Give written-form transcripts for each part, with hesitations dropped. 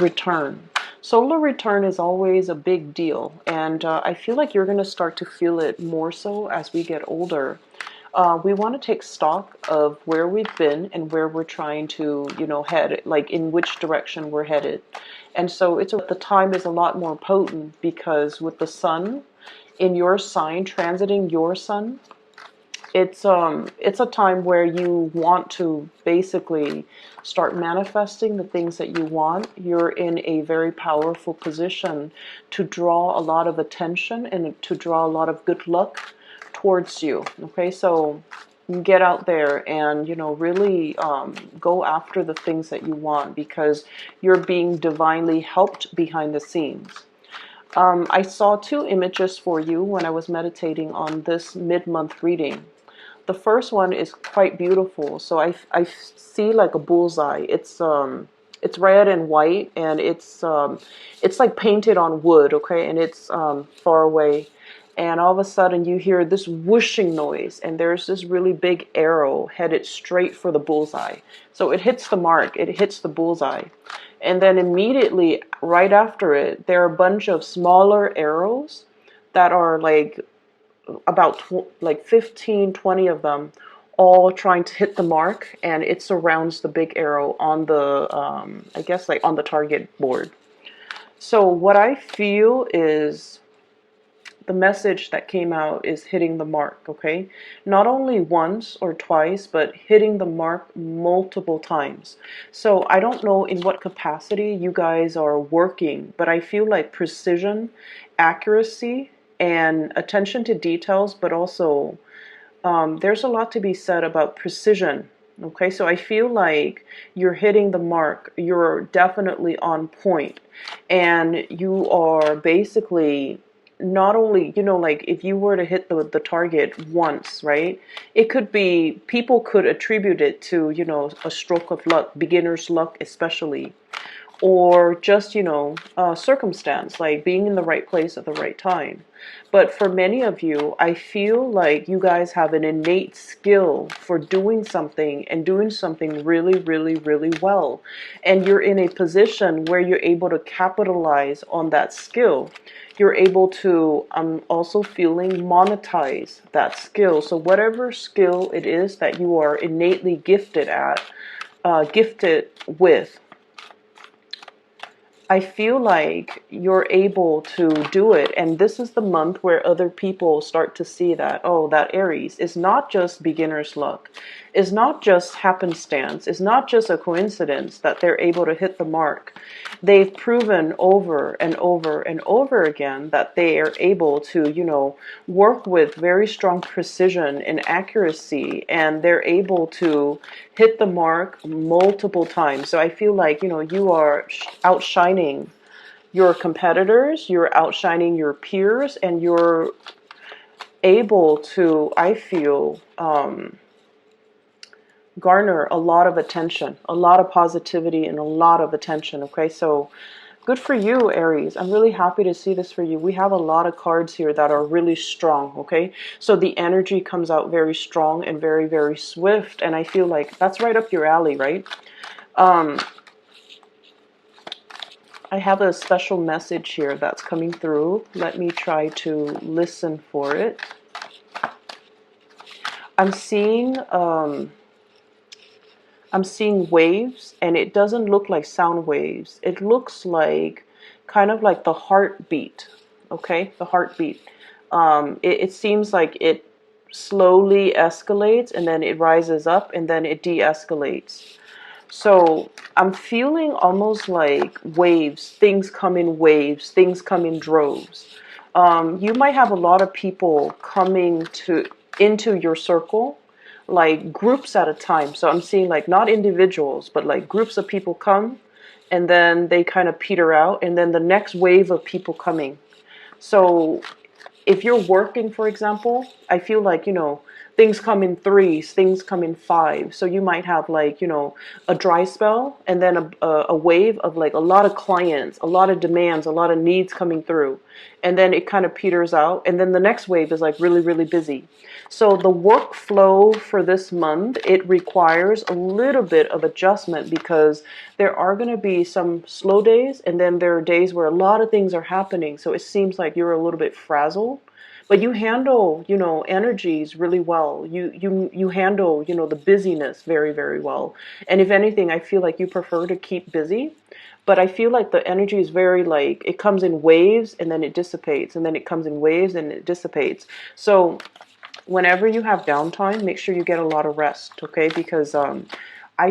return. Solar return is always a big deal, and I feel like you're going to start to feel it more so as we get older. We want to take stock of where we've been and where we're trying to, head, like in which direction we're headed. And so the time is a lot more potent because with the sun in your sign transiting your sun, it's a time where you want to basically start manifesting the things that you want. You're in a very powerful position to draw a lot of attention and to draw a lot of good luck towards you. Okay, so get out there and really go after the things that you want because you're being divinely helped behind the scenes. I saw two images for you when I was meditating on this mid-month reading. The first one is quite beautiful. So I see like a bullseye. It's red and white, and it's like painted on wood, okay, and it's far away. And all of a sudden you hear this whooshing noise, and there's this really big arrow headed straight for the bullseye. So it hits the mark, it hits the bullseye. And then immediately right after it, there are a bunch of smaller arrows that are like about like 15, 20 of them, all trying to hit the mark, and it surrounds the big arrow on the, I guess like on the target board. So what I feel is the message that came out is hitting the mark, okay? Not only once or twice, but hitting the mark multiple times. So I don't know in what capacity you guys are working, but I feel like precision, accuracy, and attention to details, but also there's a lot to be said about precision. Okay, so I feel like you're hitting the mark. You're definitely on point, and you are basically not only, like if you were to hit the target once, right? It could be, people could attribute it to, a stroke of luck, beginner's luck especially, or just, circumstance, like being in the right place at the right time. But for many of you, I feel like you guys have an innate skill for doing something and doing something really, really, really well. And you're in a position where you're able to capitalize on that skill. You're able to, I'm also feeling, monetize that skill. So whatever skill it is that you are innately gifted at, gifted with, I feel like you're able to do it. And this is the month where other people start to see that, oh, that Aries is not just beginner's luck. It's not just happenstance. It's not just a coincidence that they're able to hit the mark. They've proven over and over and over again that they are able to, work with very strong precision and accuracy, and they're able to hit the mark multiple times. So I feel like, you are outshining your competitors, you're outshining your peers, and you're able to, I feel, garner a lot of attention, a lot of positivity, and a lot of attention. Okay, so good for you, Aries. I'm really happy to see this for you. We have a lot of cards here that are really strong, okay? So the energy comes out very strong and very, very swift, and I feel like that's right up your alley, right? I have a special message here that's coming through. Let me try to listen for it. I'm seeing waves, and it doesn't look like sound waves. It looks like kind of like the heartbeat, okay? The heartbeat. It seems like it slowly escalates, and then it rises up, and then it de-escalates. So I'm feeling almost like waves. Things come in waves. Things come in droves. You might have a lot of people coming into your circle, like groups at a time. So I'm seeing like not individuals, but like groups of people come, and then they kind of peter out, and then the next wave of people coming. So if you're working, for example, I feel like, things come in threes, things come in five. So you might have like, a dry spell and then a wave of like a lot of clients, a lot of demands, a lot of needs coming through. And then it kind of peters out. And then the next wave is like really, really busy. So the workflow for this month, it requires a little bit of adjustment because there are going to be some slow days and then there are days where a lot of things are happening. So it seems like you're a little bit frazzled. But you handle, energies really well. You handle, the busyness very, very well. And if anything, I feel like you prefer to keep busy. But I feel like the energy is very like it comes in waves and then it dissipates, and then it comes in waves and it dissipates. So whenever you have downtime, make sure you get a lot of rest, okay? Because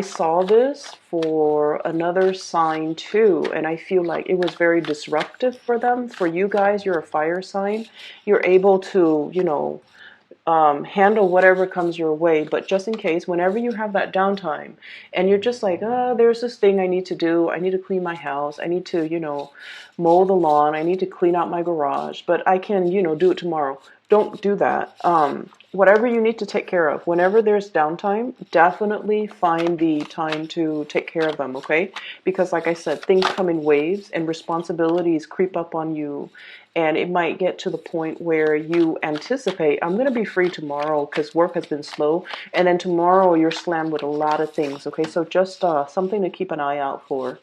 I saw this for another sign too, and I feel like it was very disruptive for them. For you guys, you're a fire sign. You're able to, handle whatever comes your way. But just in case, whenever you have that downtime and you're just like, oh, there's this thing I need to do. I need to clean my house. I need to, mow the lawn. I need to clean out my garage. But I can, do it tomorrow. Don't do that. Whatever you need to take care of, whenever there's downtime, definitely find the time to take care of them, okay? Because like I said, things come in waves and responsibilities creep up on you. And it might get to the point where you anticipate, I'm going to be free tomorrow because work has been slow. And then tomorrow you're slammed with a lot of things, okay? So just something to keep an eye out for.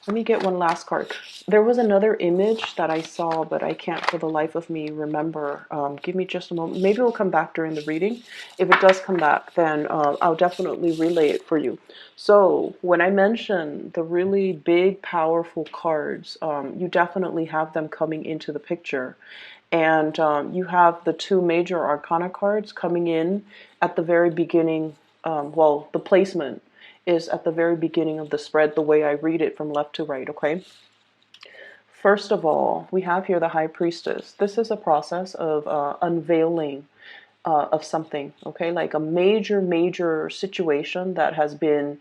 Let me get one last card. There was another image that I saw, but I can't for the life of me remember. Give me just a moment. Maybe it'll come back during the reading. If it does come back, then I'll definitely relay it for you. So when I mention the really big, powerful cards, you definitely have them coming into the picture. And you have the two major arcana cards coming in at the very beginning. Well, the placement is at the very beginning of the spread, the way I read it from left to right, okay? First of all, we have here the High Priestess. This is a process of unveiling of something, okay? Like a major, major situation that has been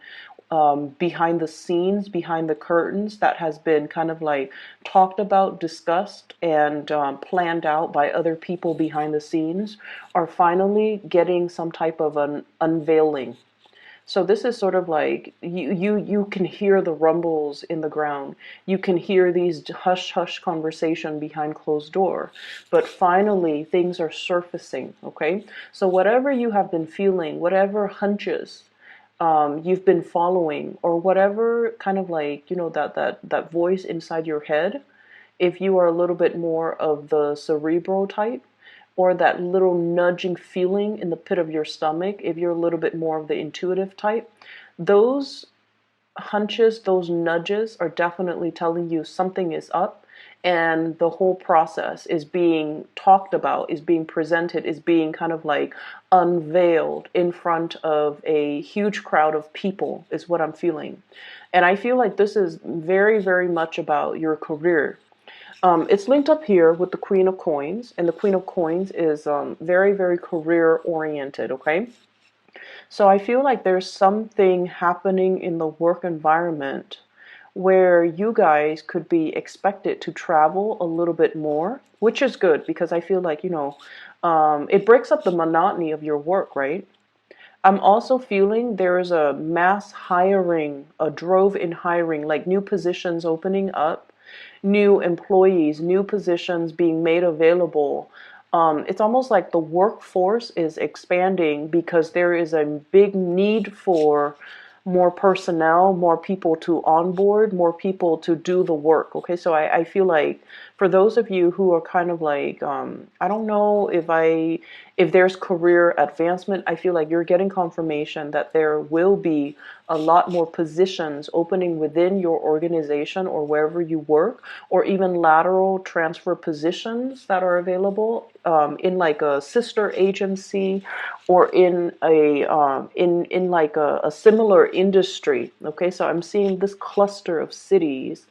behind the scenes, behind the curtains, that has been kind of like talked about, discussed, and planned out by other people behind the scenes, are finally getting some type of an unveiling. So this is sort of like you can hear the rumbles in the ground. You can hear these hush hush conversation behind closed door. But finally things are surfacing, okay? So whatever you have been feeling, whatever hunches you've been following, or whatever kind of like, that voice inside your head, if you are a little bit more of the cerebral type, or that little nudging feeling in the pit of your stomach, if you're a little bit more of the intuitive type, those hunches, those nudges are definitely telling you something is up, and the whole process is being talked about, is being presented, is being kind of like unveiled in front of a huge crowd of people, is what I'm feeling. And I feel like this is very, very much about your career. It's linked up here with the Queen of Coins, and the Queen of Coins is very, very career oriented, okay? So I feel like there's something happening in the work environment where you guys could be expected to travel a little bit more, which is good because I feel like, it breaks up the monotony of your work, right? I'm also feeling there is a mass hiring, a drove in hiring, like new positions opening up, new employees, new positions being made available. It's almost like the workforce is expanding because there is a big need for more personnel, more people to onboard, more people to do the work. Okay, so I feel like for those of you who are kind of like, I don't know if there's career advancement, I feel like you're getting confirmation that there will be a lot more positions opening within your organization or wherever you work, or even lateral transfer positions that are available in like a sister agency, or in a in like a similar industry. Okay, so I'm seeing this cluster of cities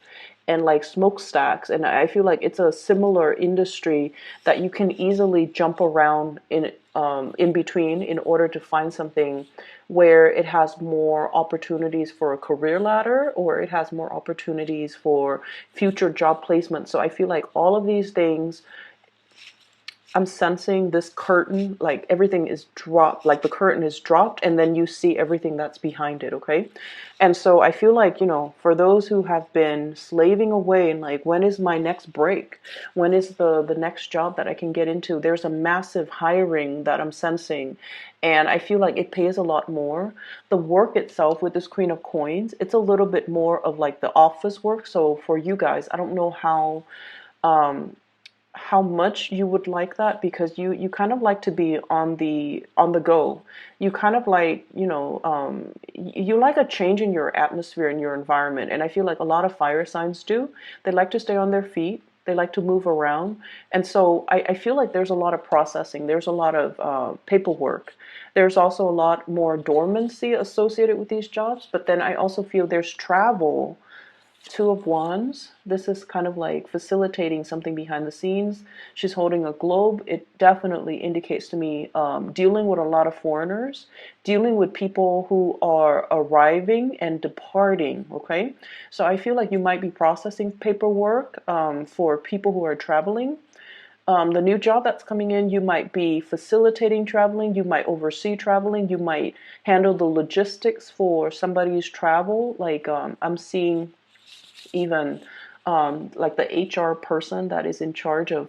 and like smokestacks, and I feel like it's a similar industry that you can easily jump around in between in order to find something where it has more opportunities for a career ladder, or it has more opportunities for future job placement. So I feel like all of these things I'm sensing this curtain, like everything is dropped, like the curtain is dropped, and then you see everything that's behind it, okay? And so I feel like, for those who have been slaving away and like, when is my next break? When is the next job that I can get into? There's a massive hiring that I'm sensing, and I feel like it pays a lot more. The work itself with this Queen of Coins, it's a little bit more of like the office work. So for you guys, I don't know how much you would like that, because you kind of like to be on the go. You kind of like, you like a change in your atmosphere and your environment, and I feel like a lot of fire signs do. They like to stay on their feet, they like to move around, and so I feel like there's a lot of processing, there's a lot of paperwork. There's also a lot more dormancy associated with these jobs, but then I also feel there's travel. Two of Wands. This is kind of like facilitating something behind the scenes. She's holding a globe. It definitely indicates to me dealing with a lot of foreigners, dealing with people who are arriving and departing. Okay, so I feel like you might be processing paperwork for people who are traveling. The new job that's coming in, you might be facilitating traveling, you might oversee traveling, you might handle the logistics for somebody's travel. Like I'm seeing even like the HR person that is in charge of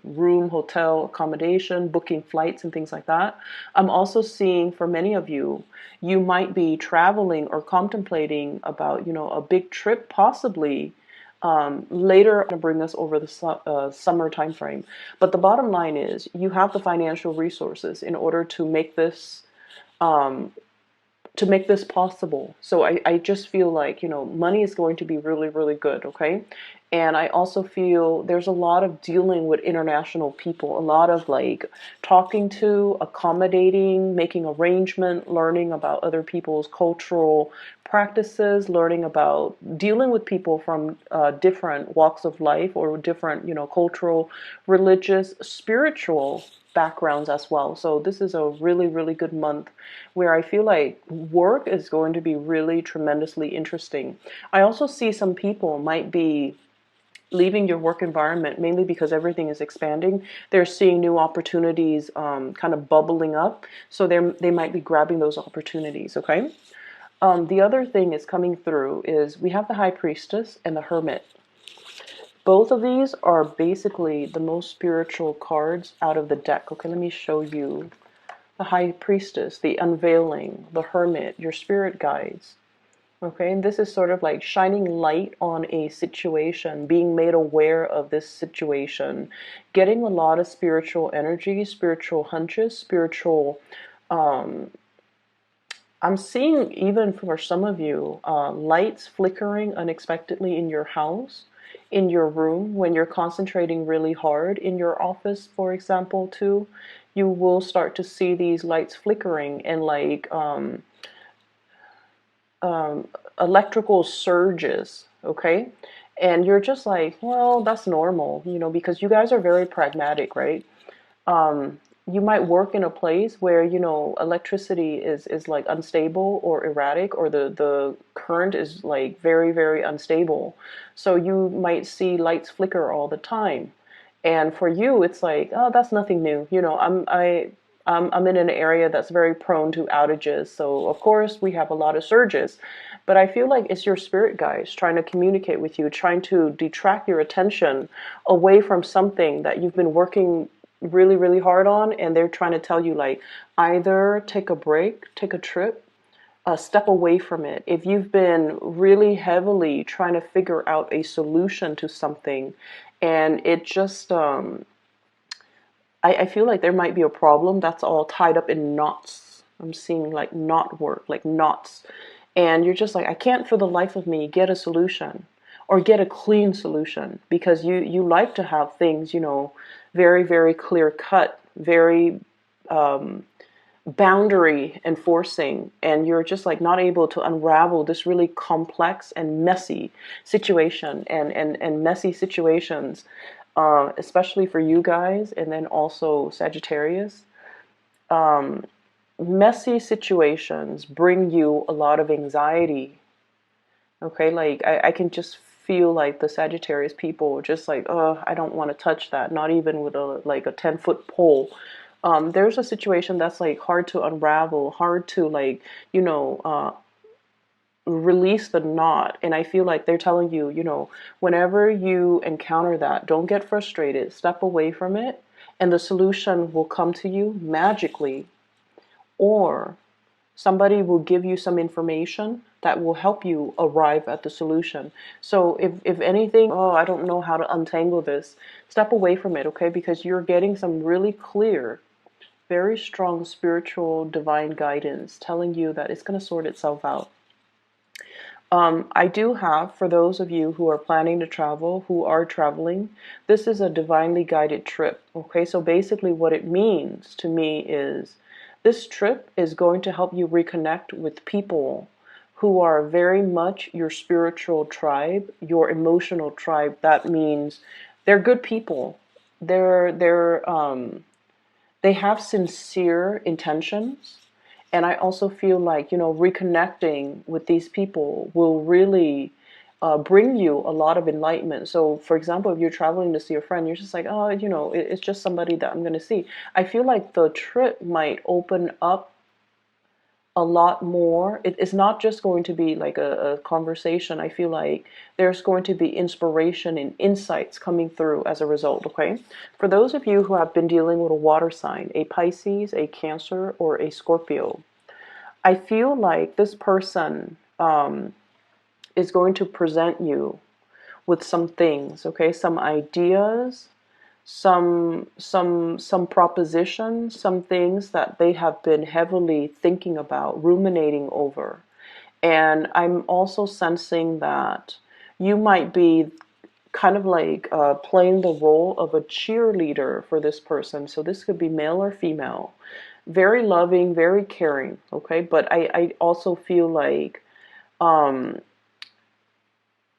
room, hotel, accommodation, booking flights, and things like that. I'm also seeing for many of you, you might be traveling or contemplating about, a big trip possibly later to bring us over the summer time frame. But the bottom line is you have the financial resources in order um, to make this possible. So I just feel like, money is going to be really, really good, okay? And I also feel there's a lot of dealing with international people, a lot of like talking to, accommodating, making arrangement, learning about other people's cultural practices, learning about dealing with people from different walks of life or different, cultural, religious, spiritual backgrounds as well. So this is a really, really good month where I feel like work is going to be really tremendously interesting. I also see some people might be leaving your work environment mainly because everything is expanding. They're seeing new opportunities kind of bubbling up. So they might be grabbing those opportunities, okay? The other thing is coming through is we have the High Priestess and the Hermit. Both of these are basically the most spiritual cards out of the deck. Okay, let me show you the High Priestess, the Unveiling, the Hermit, your spirit guides. Okay, and this is sort of like shining light on a situation, being made aware of this situation, getting a lot of spiritual energy, spiritual hunches, spiritual. I'm seeing even for some of you, lights flickering unexpectedly in your house, in your room, when you're concentrating really hard in your office, for example, too. You will start to see these lights flickering and like electrical surges, okay? And you're just like, well, that's normal, because you guys are very pragmatic, right? You might work in a place where, electricity is like unstable or erratic, or the current is like very, very unstable. So you might see lights flicker all the time. And for you, it's like, oh, that's nothing new. I'm in an area that's very prone to outages. So of course we have a lot of surges. But I feel like it's your spirit guides trying to communicate with you, trying to detract your attention away from something that you've been working really, really hard on. And they're trying to tell you, like, either take a break, take a trip, step away from it. If you've been really heavily trying to figure out a solution to something and it just, I feel like there might be a problem that's all tied up in knots. I'm seeing like knot work, like knots. And you're just like, I can't for the life of me get a solution or get a clean solution, because you like to have things, very, very clear cut, very boundary enforcing, and you're just like not able to unravel this really complex and messy situation, and messy situations, especially for you guys, and then also Sagittarius. Messy situations bring you a lot of anxiety. Okay, like I can just feel like the Sagittarius people are just like, oh, I don't want to touch that, not even with a 10-foot pole. There's a situation that's like hard to unravel, hard to like, release the knot. And I feel like they're telling you, whenever you encounter that, don't get frustrated, step away from it, and the solution will come to you magically, or somebody will give you some information that will help you arrive at the solution. So if anything, oh, I don't know how to untangle this, step away from it, okay? Because you're getting some really clear, very strong spiritual divine guidance telling you that it's going to sort itself out. I do have, for those of you who are planning to travel, who are traveling, this is a divinely guided trip. Okay, so basically what it means to me is this trip is going to help you reconnect with people who are very much your spiritual tribe, your emotional tribe. That means they're good people. They have sincere intentions. And I also feel like, reconnecting with these people will really bring you a lot of enlightenment. So, for example, if you're traveling to see a friend, you're just like, oh, it's just somebody that I'm going to see. I feel like the trip might open up a lot more. It's not just going to be like a conversation. I feel like there's going to be inspiration and insights coming through as a result, okay? For those of you who have been dealing with a water sign, a Pisces, a Cancer, or a Scorpio, I feel like this person is going to present you with some things, okay? Some ideas, some propositions, some things that they have been heavily thinking about, ruminating over. And I'm also sensing that you might be kind of like playing the role of a cheerleader for this person. So this could be male or female. Very loving, very caring, okay? But I also feel like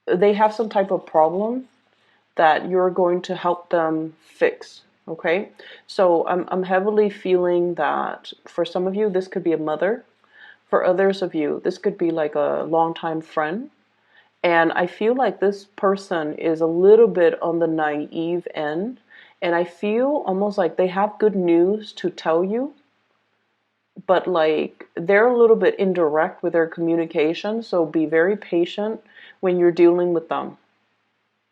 they have some type of problem that you're going to help them fix. Okay, so I'm heavily feeling that for some of you this could be a mother, for others of you this could be like a longtime friend, and I feel like this person is a little bit on the naive end, and I feel almost like they have good news to tell you, but like they're a little bit indirect with their communication, so be very patient when you're dealing with them.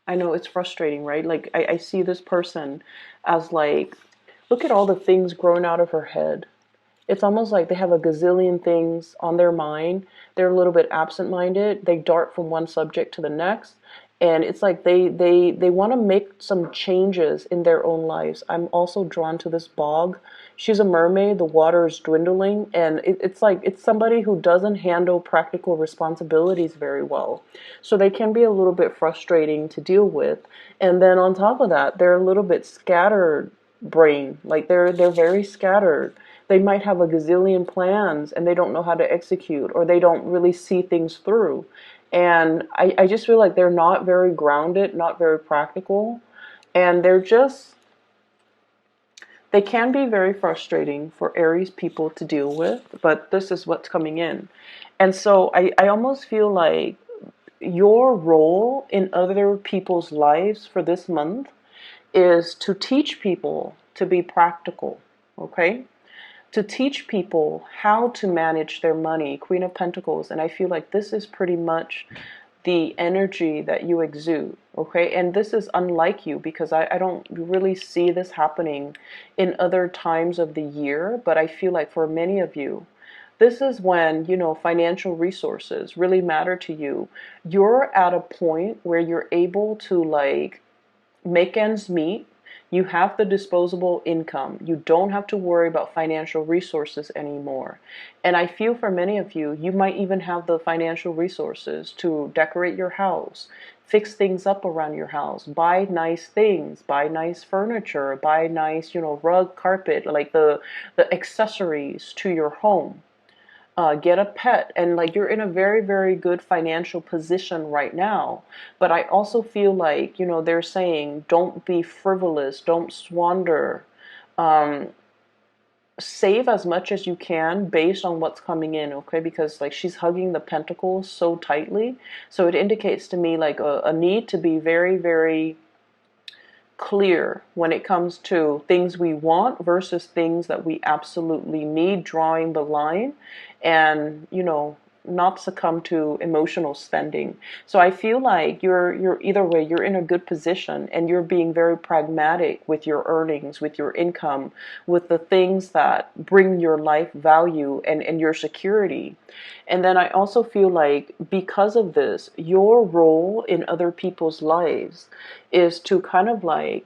I know it's frustrating, right? Like I see this person as like, look at all the things growing out of her head. It's almost like they have a gazillion things on their mind. They're a little bit absent-minded. They dart from one subject to the next. And it's like they want to make some changes in their own lives. I'm also drawn to this bog. She's a mermaid. The water is dwindling. And it's like it's somebody who doesn't handle practical responsibilities very well. So they can be a little bit frustrating to deal with. And then on top of that, they're a little bit scattered brain. Like they're very scattered. They might have a gazillion plans and they don't know how to execute, or they don't really see things through. And I just feel like they're not very grounded, not very practical. And they can be very frustrating for Aries people to deal with, but this is what's coming in. And so I almost feel like your role in other people's lives for this month is to teach people to be practical, okay? To teach people how to manage their money, Queen of Pentacles. And I feel like this is pretty much the energy that you exude, okay? And this is unlike you because I don't really see this happening in other times of the year, but I feel like for many of you, this is when, financial resources really matter to you. You're at a point where you're able to like make ends meet. You have the disposable income. You don't have to worry about financial resources anymore. And I feel for many of you, you might even have the financial resources to decorate your house, fix things up around your house, buy nice things, buy nice furniture, buy nice, rug, carpet, like the accessories to your home. Get a pet, and like you're in a very, very good financial position right now. But I also feel like, they're saying don't be frivolous, don't squander save as much as you can based on what's coming in, okay? Because like she's hugging the pentacles so tightly, so it indicates to me like a need to be very, very clear when it comes to things we want versus things that we absolutely need, drawing the line, and not succumb to emotional spending. So I feel like you're either way, you're in a good position, and you're being very pragmatic with your earnings, with your income, with the things that bring your life value and your security. And then I also feel like because of this, your role in other people's lives is to kind of like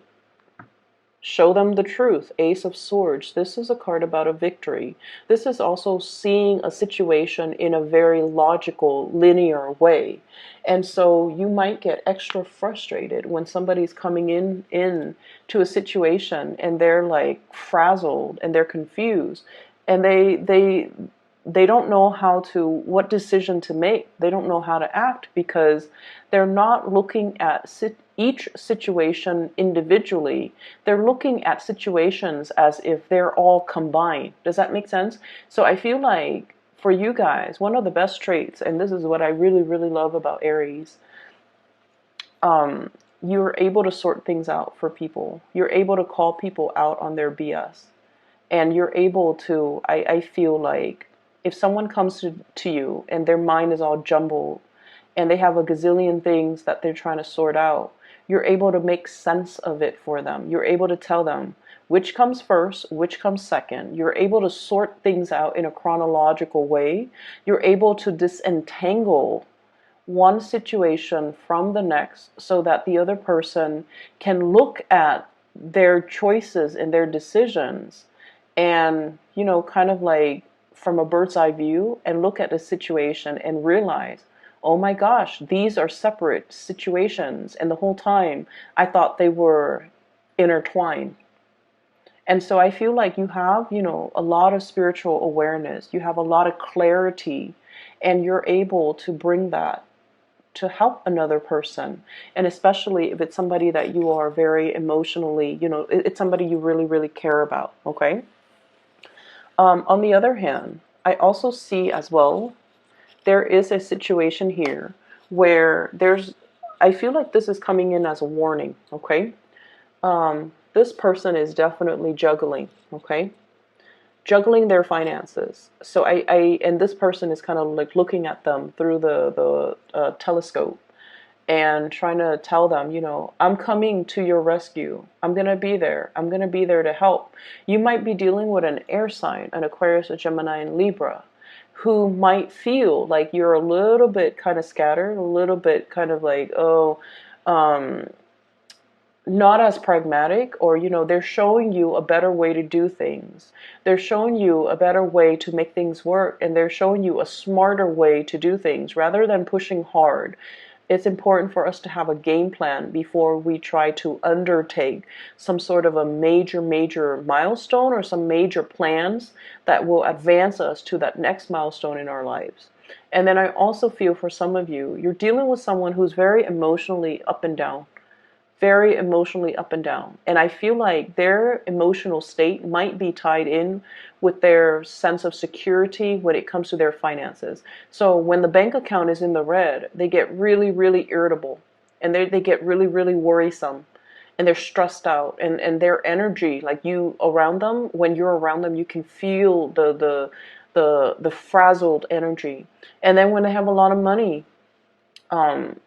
show them the truth. Ace of Swords. This is a card about a victory. This is also seeing a situation in a very logical, linear way. And so you might get extra frustrated when somebody's coming in to a situation and they're like frazzled and they're confused, and they don't know what decision to make. They don't know how to act because they're not looking at each situation individually. They're looking at situations as if they're all combined. Does that make sense? So I feel like for you guys, one of the best traits, and this is what I really, really love about Aries, you're able to sort things out for people. You're able to call people out on their BS. And you're able to, I feel like, if someone comes to you and their mind is all jumbled and they have a gazillion things that they're trying to sort out, you're able to make sense of it for them. You're able to tell them which comes first, which comes second. You're able to sort things out in a chronological way. You're able to disentangle one situation from the next so that the other person can look at their choices and their decisions and, kind of like from a bird's eye view and look at the situation and realize, oh my gosh, these are separate situations. And the whole time I thought they were intertwined. And so I feel like you have, a lot of spiritual awareness. You have a lot of clarity, and you're able to bring that to help another person. And especially if it's somebody that you are very emotionally, it's somebody you really, really care about. Okay. On the other hand, I also see as well, there is a situation here where I feel like this is coming in as a warning, okay? This person is definitely juggling, okay? Juggling their finances. So and this person is kind of like looking at them through the telescope and trying to tell them, I'm coming to your rescue. I'm going to be there. I'm going to be there to help. You might be dealing with an air sign, an Aquarius, a Gemini, and Libra, who might feel like you're a little bit kind of scattered, a little bit kind of like, not as pragmatic, or, they're showing you a better way to do things. They're showing you a better way to make things work, and they're showing you a smarter way to do things rather than pushing hard. It's important for us to have a game plan before we try to undertake some sort of a major, major milestone or some major plans that will advance us to that next milestone in our lives. And then I also feel for some of you, you're dealing with someone who's very emotionally up and down. Very emotionally up and down. And I feel like their emotional state might be tied in with their sense of security when it comes to their finances. So when the bank account is in the red, they get really, really irritable, and they get really, really worrisome, and they're stressed out, and their energy, like you around them, when you're around them, you can feel the frazzled energy. And then when they have a lot of money,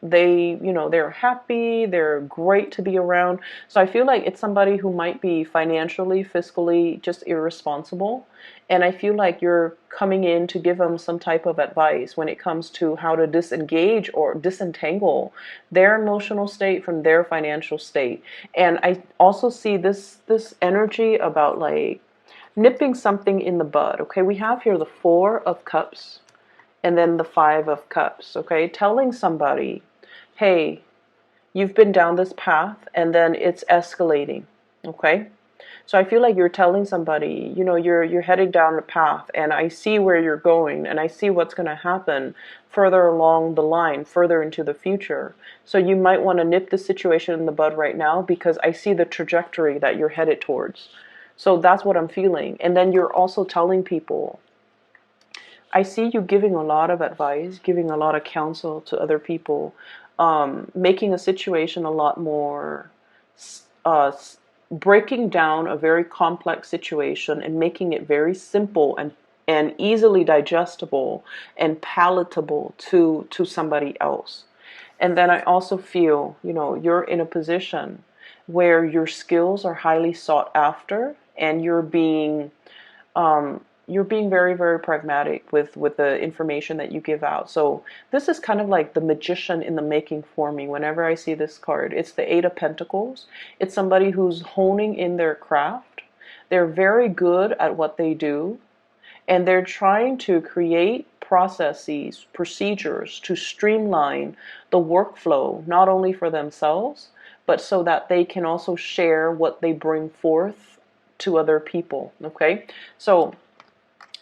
they're happy, they're great to be around. So I feel like it's somebody who might be financially, fiscally just irresponsible. And I feel like you're coming in to give them some type of advice when it comes to how to disengage or disentangle their emotional state from their financial state. And I also see this energy about like nipping something in the bud. Okay, we have here the Four of Cups and then the Five of Cups, okay? Telling somebody, hey, you've been down this path, and then it's escalating, okay? So I feel like you're telling somebody, you're heading down the path, and I see where you're going, and I see what's going to happen further along the line, further into the future. So you might want to nip the situation in the bud right now because I see the trajectory that you're headed towards. So that's what I'm feeling. And then you're also telling people, I see you giving a lot of advice, giving a lot of counsel to other people, making a situation a lot more, uh, breaking down a very complex situation and making it very simple and easily digestible and palatable to somebody else. And then I also feel, you're in a position where your skills are highly sought after, and you're being very, very pragmatic with the information that you give out. So this is kind of like the magician in the making for me. Whenever I see this card, it's the Eight of Pentacles. It's somebody who's honing in their craft. They're very good at what they do, and they're trying to create processes, procedures to streamline the workflow, not only for themselves, but so that they can also share what they bring forth to other people. Okay, so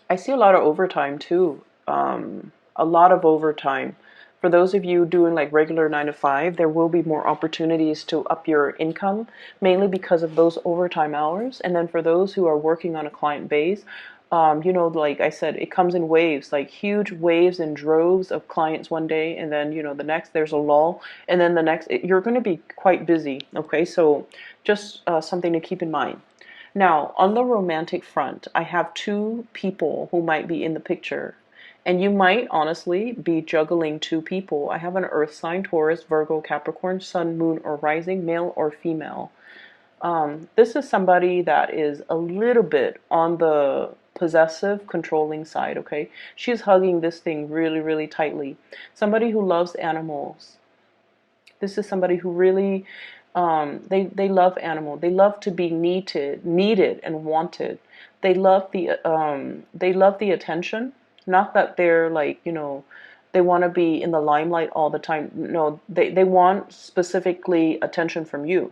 I see a lot of overtime too. A lot of overtime. For those of you doing like regular 9 to 5, there will be more opportunities to up your income, mainly because of those overtime hours. And then for those who are working on a client base, like I said, it comes in waves, like huge waves and droves of clients one day, and then the next there's a lull, and then the next you're going to be quite busy. Okay, so just something to keep in mind. Now, on the romantic front, I have two people who might be in the picture. And you might honestly be juggling two people. I have an earth sign, Taurus, Virgo, Capricorn, sun, moon, or rising, male or female. This is somebody that is a little bit on the possessive, controlling side, okay? She's hugging this thing really, really tightly. Somebody who loves animals. This is somebody who really they love animal. They love to be needed and wanted. They love the attention. Not that they're like they want to be in the limelight all the time. No, they want specifically attention from you.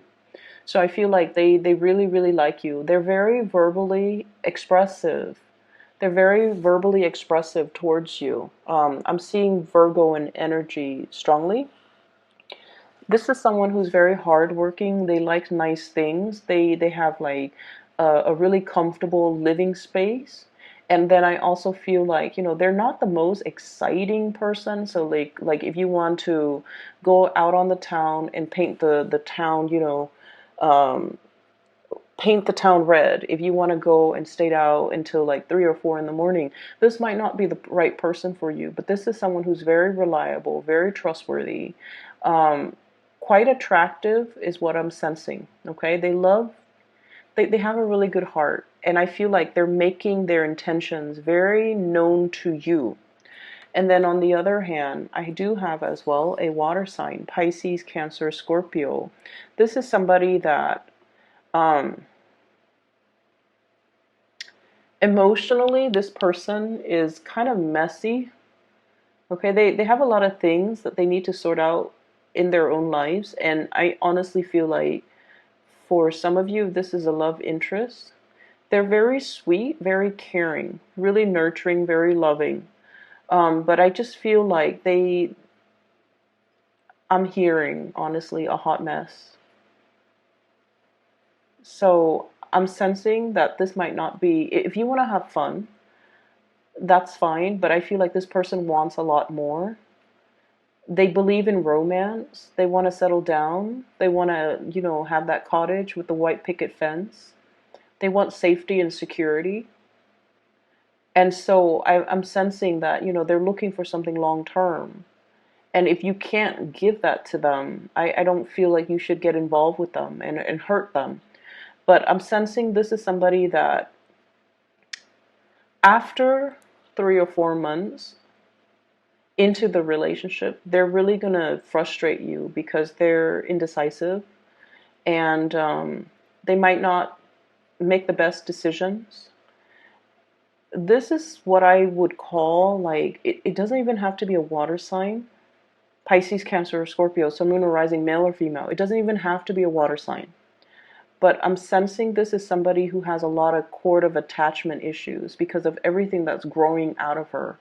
So I feel like they really really like you. They're very verbally expressive. They're very verbally expressive towards you. I'm seeing Virgo in energy strongly. This is someone who's very hardworking. They like nice things. They have like a really comfortable living space. And then I also feel like they're not the most exciting person. So like if you want to go out on the town and paint the town, um, paint the town red. If you want to go and stay out until like 3 or 4 in the morning, this might not be the right person for you. But this is someone who's very reliable, very trustworthy. Um, Quite attractive is what I'm sensing. Okay, they have a really good heart, and I feel like they're making their intentions very known to you. And then on the other hand, I do have as well a water sign, Pisces, Cancer, Scorpio. This is somebody that emotionally, this person is kind of messy. Okay, they have a lot of things that they need to sort out in their own lives, and I honestly feel like for some of you, this is a love interest. They're very sweet, very caring, really nurturing, very loving. But I just feel like I'm hearing, honestly, a hot mess. So I'm sensing that this might not be, if you want to have fun, that's fine, but I feel like this person wants a lot more. They believe in romance. They want to settle down. They want to, have that cottage with the white picket fence. They want safety and security. And so I'm sensing that, they're looking for something long term. And if you can't give that to them, I don't feel like you should get involved with them and hurt them. But I'm sensing this is somebody that after 3 or 4 months into the relationship, they're really going to frustrate you because they're indecisive, and they might not make the best decisions. This is what I would call like, it doesn't even have to be a water sign. Pisces, Cancer, or Scorpio, Sun, Moon, or Rising, male or female. It doesn't even have to be a water sign. But I'm sensing this is somebody who has a lot of cord of attachment issues because of everything that's growing out of her.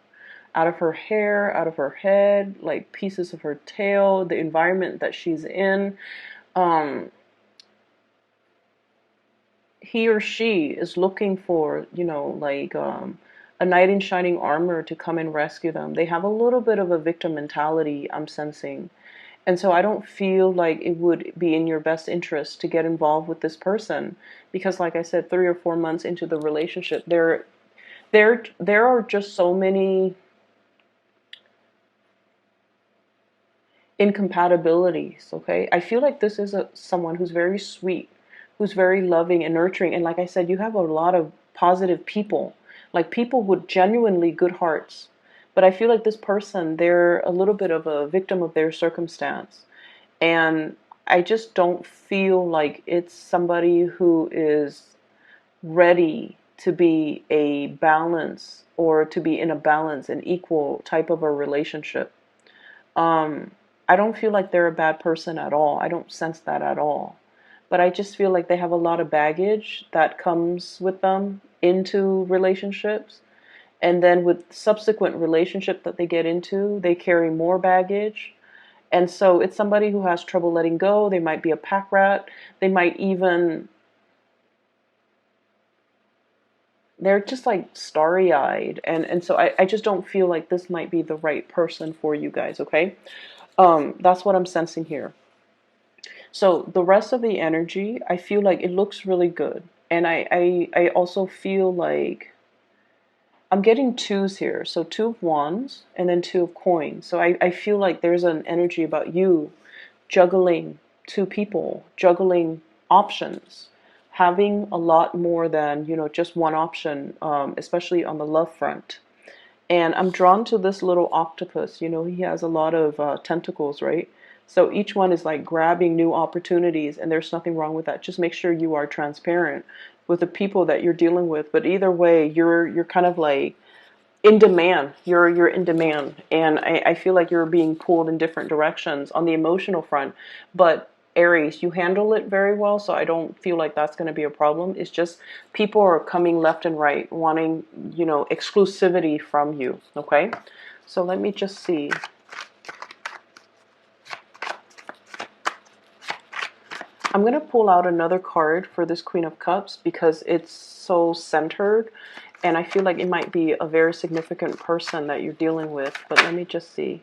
Out of her hair, out of her head, like pieces of her tail, the environment that she's in. Um, he or she is looking for, you know, like a knight in shining armor to come and rescue them. They have a little bit of a victim mentality, I'm sensing. And so I don't feel like it would be in your best interest to get involved with this person because, like I said, 3 or 4 months into the relationship, there are just so many incompatibilities. Okay, I feel like this is someone who's very sweet, who's very loving and nurturing, and like I said, you have a lot of positive people, like people with genuinely good hearts. But I feel like this person, they're a little bit of a victim of their circumstance, and I just don't feel like it's somebody who is ready to be a balance or to be in a balance, an equal type of a relationship. Um, I don't feel like they're a bad person at all. I don't sense that at all. But I just feel like they have a lot of baggage that comes with them into relationships. And then with subsequent relationship that they get into, they carry more baggage. And so it's somebody who has trouble letting go. They might be a pack rat. They might even, they're just like starry eyed. And so I just don't feel like this might be the right person for you guys, okay? That's what I'm sensing here. So the rest of the energy, I feel like it looks really good. And I also feel like I'm getting twos here. So two of wands and then two of coins. So I feel like there's an energy about you juggling two people, juggling options, having a lot more than, you know, just one option, especially on the love front. And I'm drawn to this little octopus. You know, he has a lot of tentacles, right? So each one is like grabbing new opportunities, and there's nothing wrong with that. Just make sure you are transparent with the people that you're dealing with. But either way, you're kind of like in demand. You're in demand, and I feel like you're being pulled in different directions on the emotional front. But Aries, you handle it very well, so I don't feel like that's going to be a problem. It's just people are coming left and right, wanting, you know, exclusivity from you. Okay, so let me just see. I'm going to pull out another card for this Queen of Cups because it's so centered, and I feel like it might be a very significant person that you're dealing with. But let me just see.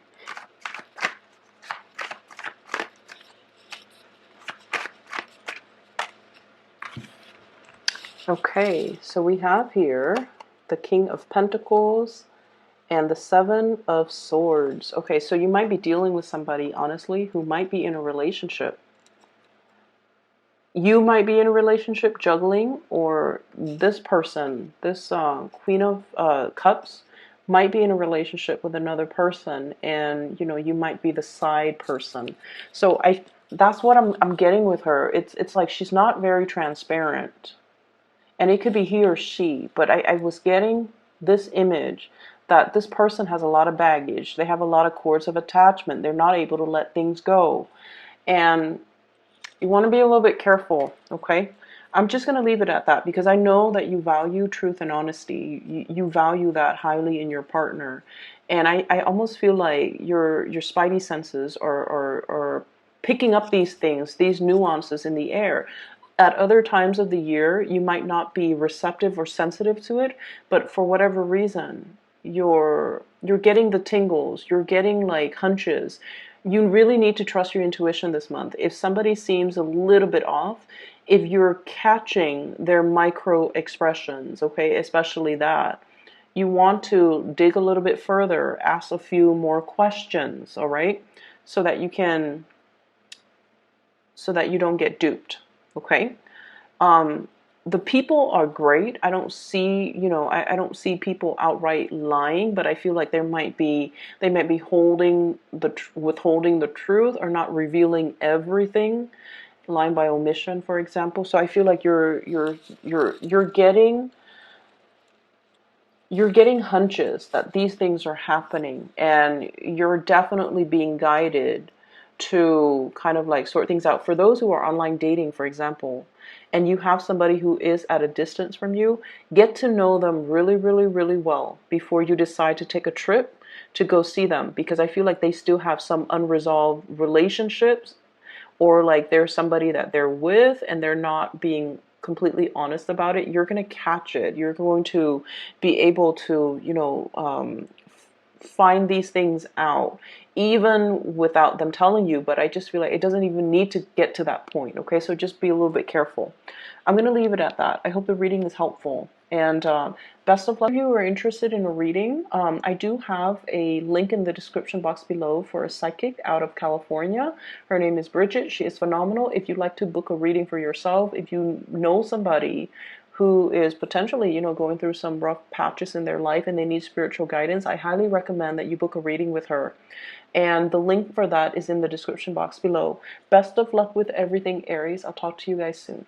Okay, so we have here the King of Pentacles and the Seven of Swords. Okay, so you might be dealing with somebody, honestly, who might be in a relationship. You might be in a relationship juggling, or this person, this Queen of Cups, might be in a relationship with another person, and you know, you might be the side person. So that's what I'm getting with her. It's like she's not very transparent, and it could be he or she, but I was getting this image that this person has a lot of baggage. They have a lot of cords of attachment. They're not able to let things go, and you want to be a little bit careful, okay? I'm just going to leave it at that because I know that you value truth and honesty. You value that highly in your partner. And I almost feel like your spidey senses are picking up these things, these nuances in the air. At other times of the year, you might not be receptive or sensitive to it, but for whatever reason, you're getting the tingles, you're getting like hunches. You really need to trust your intuition this month. If somebody seems a little bit off, if you're catching their micro expressions, okay, especially that, you want to dig a little bit further, ask a few more questions, all right, so that you don't get duped, okay? The people are great. I don't see, you know, I don't see people outright lying, but I feel like they might be withholding the truth or not revealing everything, lying by omission, for example. So I feel like you're getting hunches that these things are happening, and you're definitely being guided to kind of like sort things out. For those who are online dating, for example, and you have somebody who is at a distance from you, get to know them really, really, really well before you decide to take a trip to go see them, because I feel like they still have some unresolved relationships, or like there's somebody that they're with and they're not being completely honest about it, you're going to catch it. You're going to be able to, find these things out even without them telling you. But I just feel like it doesn't even need to get to that point. Okay, so just be a little bit careful. I'm going to leave it at that. I hope the reading is helpful, and best of luck. If you are interested in a reading, I do have a link in the description box below for a psychic out of California. Her name is Bridget. She is phenomenal. If you'd like to book a reading for yourself, if you know somebody who is potentially, going through some rough patches in their life and they need spiritual guidance, I highly recommend that you book a reading with her. And the link for that is in the description box below. Best of luck with everything, Aries. I'll talk to you guys soon.